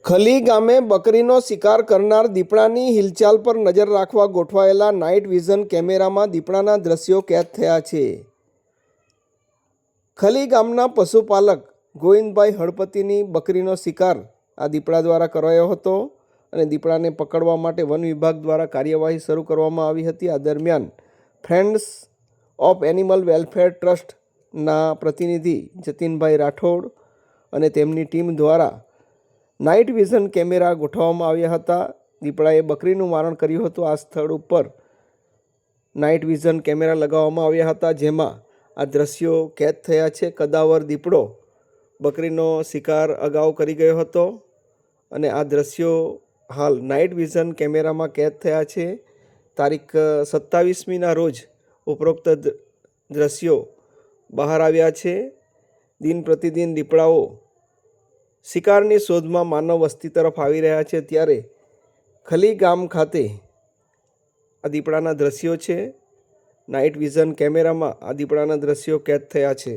ખલી ગામે બકરીનો શિકાર કરનાર દીપડાની હિલચાલ પર નજર રાખવા ગોઠવાયેલા નાઇટ વિઝન કેમેરામાં દીપડાના દ્રશ્યો કેદ થયા છે. ખલી ગામના પશુપાલક ગોવિંદભાઈ હળપતિની બકરીનો શિકાર આ દીપડા દ્વારા કરાયો હતો અને દીપડાને પકડવા માટે વન વિભાગ દ્વારા કાર્યવાહી શરૂ કરવામાં આવી હતી. આ દરમિયાન ફ્રેન્ડ્સ ઓફ એનિમલ વેલફેર ટ્રસ્ટના પ્રતિનિધિ જતીનભાઈ રાઠોડ અને તેમની ટીમ દ્વારા નાઇટ વિઝન કેમેરા ગોઠવવામાં આવ્યા હતા. દીપડાએ બકરીનું મારણ કર્યું હતું. આ સ્થળ ઉપર નાઇટ વિઝન કેમેરા લગાવવામાં આવ્યા હતા, જેમાં આ દ્રશ્યો કેદ થયા છે. કદાવર દીપડો બકરીનો શિકાર અગાઉ કરી ગયો હતો અને આ દ્રશ્યો હાલ નાઇટ વિઝન કેમેરામાં કેદ થયા છે. તારીખ 27મીના રોજ ઉપરોક્ત દ્રશ્યો બહાર આવ્યા છે. દિન પ્રતિદિન દીપડાઓ શિકારની શોધમાં માનવ વસ્તી તરફ આવી રહ્યા છે, ત્યારે ખલી ગામ ખાતે આ દીપડાના દ્રશ્યો છે. નાઇટ વિઝન કેમેરામાં આ દીપડાના દ્રશ્યો કેદ થયા છે.